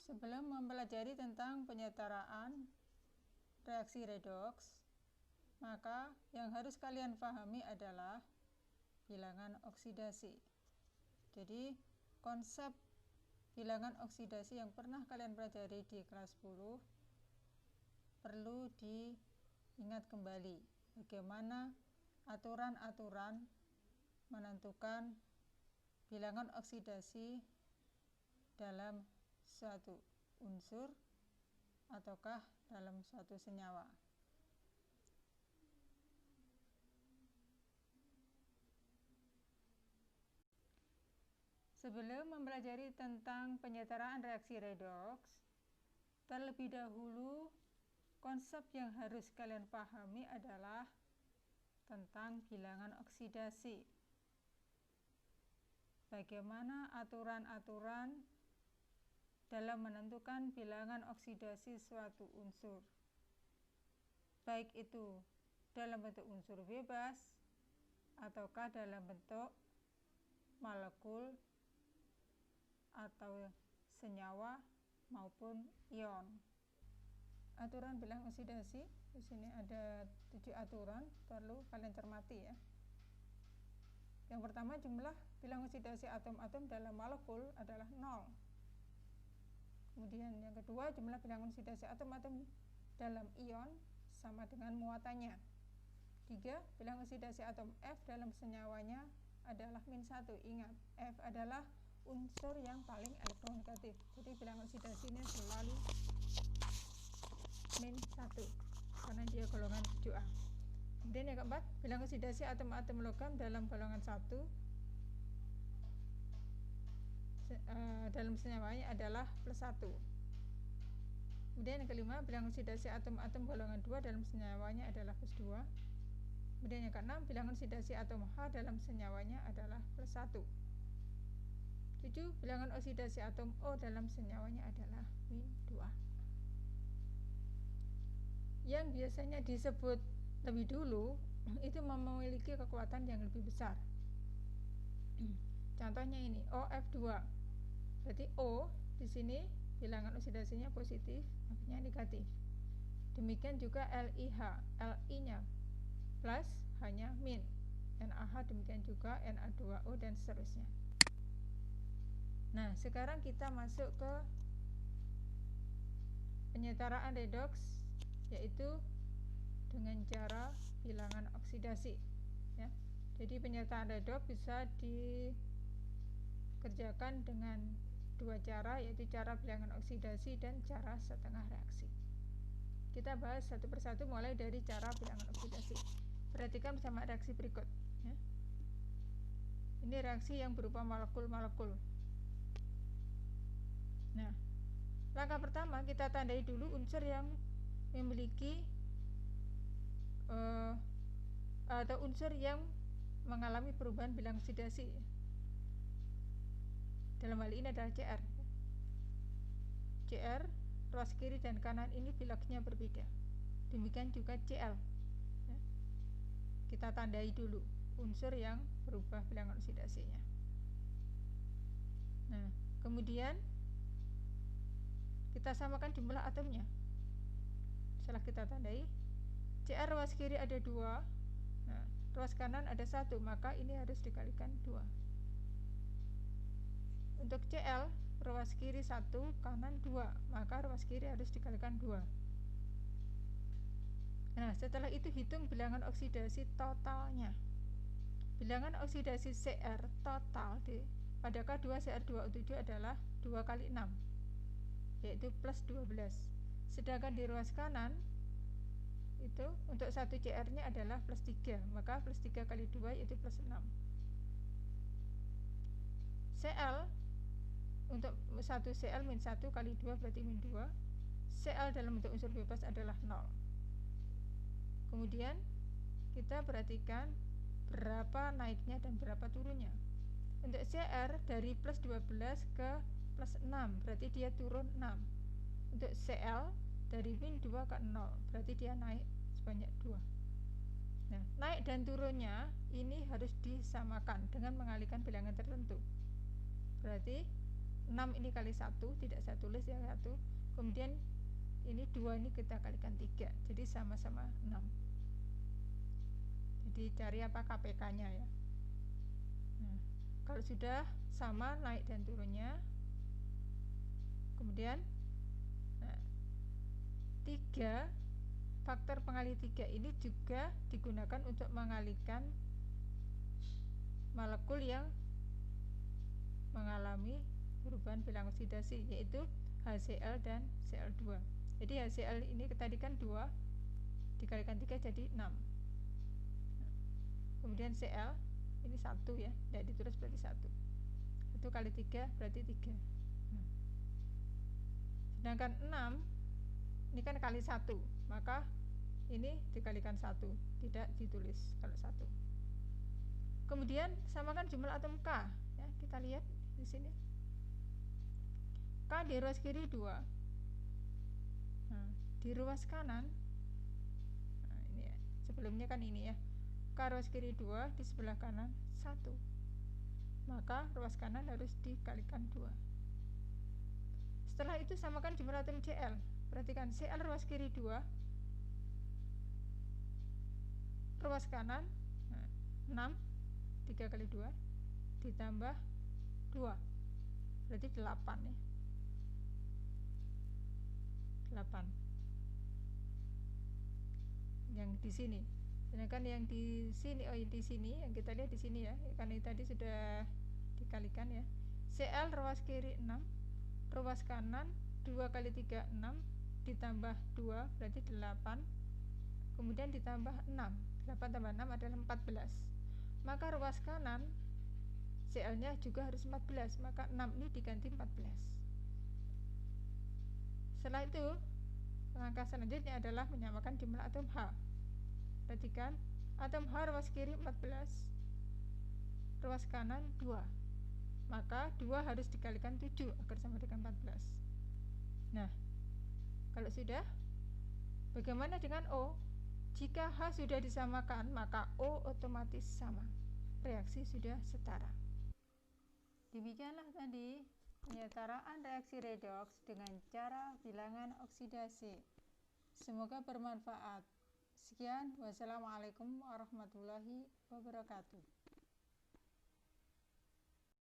Sebelum mempelajari tentang penyetaraan reaksi redoks, maka yang harus kalian pahami adalah bilangan oksidasi. Jadi konsep bilangan oksidasi yang pernah kalian pelajari di kelas 10 perlu diingat kembali bagaimana aturan-aturan menentukan bilangan oksidasi dalam suatu unsur ataukah dalam suatu senyawa. Sebelum mempelajari tentang penyetaraan reaksi redoks, terlebih dahulu konsep yang harus kalian pahami adalah tentang bilangan oksidasi. Bagaimana aturan-aturan dalam menentukan bilangan oksidasi suatu unsur, baik itu dalam bentuk unsur bebas ataukah dalam bentuk molekul atau senyawa maupun ion. Aturan bilangan oksidasi di sini ada 7 aturan, perlu kalian cermati ya. Yang pertama, jumlah bilangan oksidasi atom-atom dalam molekul adalah 0. Kemudian yang kedua, jumlah bilangan oksidasi atom-atom dalam ion sama dengan muatannya. 3, bilangan oksidasi atom F dalam senyawanya adalah -1. Ingat, F adalah unsur yang paling elektronegatif. Jadi bilangan oksidasinya selalu -1 karena dia golongan 7A. Kemudian yang keempat, bilangan oksidasi atom-atom logam dalam golongan 1 dalam senyawanya adalah +1. Kemudian yang kelima, bilangan oksidasi atom-atom golongan 2 dalam senyawanya adalah +2. Kemudian yang keenam, bilangan oksidasi atom H dalam senyawanya adalah +1. 7, bilangan oksidasi atom O dalam senyawanya adalah -2. Yang biasanya disebut lebih dulu itu memiliki kekuatan yang lebih besar. Contohnya ini OF2. Berarti O di sini bilangan oksidasinya positif, F-nya negatif. Demikian juga LiH, Li-nya plus, H-nya min. NaH demikian juga Na2O dan seterusnya. Nah, sekarang kita masuk ke penyetaraan redoks, yaitu dengan cara bilangan oksidasi ya. Jadi penyetaraan redoks bisa dikerjakan dengan 2 cara, yaitu cara bilangan oksidasi dan cara setengah reaksi. Kita bahas satu persatu mulai dari cara bilangan oksidasi. Perhatikan bersama reaksi berikut ya. Ini reaksi yang berupa molekul-molekul. Nah, langkah pertama kita tandai dulu unsur yang memiliki atau unsur yang mengalami perubahan bilangan oksidasi. Dalam hal ini adalah Cr. Cr, ruas kiri dan kanan ini bilangannya berbeda. Demikian juga Cl ya. Kita tandai dulu unsur yang berubah bilangan oksidasinya. Nah, kemudian kita samakan jumlah atomnya. Setelah kita tandai, Cr ruas kiri ada 2, nah, ruas kanan ada 1, maka ini harus dikalikan 2. Untuk Cl, ruas kiri 1, kanan 2, maka ruas kiri harus dikalikan 2. Nah, setelah itu hitung bilangan oksidasi totalnya. Bilangan oksidasi Cr total pada K2 Cr2O7 adalah 2 kali 6, yaitu +12. Sedangkan di ruas kanan itu untuk 1 Cr nya adalah +3, maka +3 kali 2 yaitu +6. Cl untuk 1 Cl -1 kali 2 berarti -2. Cl dalam bentuk unsur bebas adalah 0. Kemudian kita perhatikan berapa naiknya dan berapa turunnya. Untuk Cr dari +12 ke +6 berarti dia turun 6. Untuk Cl dari -2 ke 0 berarti dia naik sebanyak 2. Nah, naik dan turunnya ini harus disamakan dengan mengalihkan bilangan tertentu. Berarti 6 ini kali 1, tidak saya tulis ya 1. Kemudian ini 2 ini kita kalikan 3, jadi sama-sama 6. Jadi cari apa KPK-nya ya. Nah, kalau sudah sama naik dan turunnya, kemudian 3 faktor pengali 3 ini juga digunakan untuk mengalihkan molekul yang mengalami perubahan bilangan oksidasi, yaitu HCl dan Cl2. Jadi HCl ini tadi kan 2 dikalikan 3 jadi 6. Kemudian Cl ini 1 ya, tidak ditulis berarti 1. 1 kali 3 berarti 3. Sedangkan 6 ini kan kali 1, maka ini dikalikan 1, tidak ditulis kalau 1. Kemudian samakan jumlah atom K ya, kita lihat di sini. K di ruas kiri 2. Nah, di ruas kanan, nah ini ya, sebelumnya kan ini ya. K ruas kiri 2, di sebelah kanan 1. Maka ruas kanan harus dikalikan 2. Setelah itu samakan jumlah atom Cl. Perhatikan Cl ruas kiri 2, ruas kanan 6, 3 kali 2 ditambah 2 berarti 8 ya. 8 yang di sini. Sedangkan yang di sini, di sini yang kita lihat di sini ya, karena tadi sudah dikalikan ya. Cl ruas kiri 6, ruas kanan 2 kali 3 6 ditambah 2 berarti 8. Kemudian ditambah 6. 8 tambah 6 adalah 14. Maka ruas kanan Cl-nya juga harus 14, maka 6 ini diganti 14. Setelah itu, langkah selanjutnya adalah menyamakan jumlah atom H. Perhatikan, atom H ruas kiri 14, ruas kanan 2. Maka 2 harus dikalikan 7 agar sama dengan 14. Nah, kalau sudah, bagaimana dengan O? Jika H sudah disamakan, maka O otomatis sama. Reaksi sudah setara. Demikianlah tadi penyetaraan reaksi redoks dengan cara bilangan oksidasi. Semoga bermanfaat. Sekian, wassalamualaikum warahmatullahi wabarakatuh.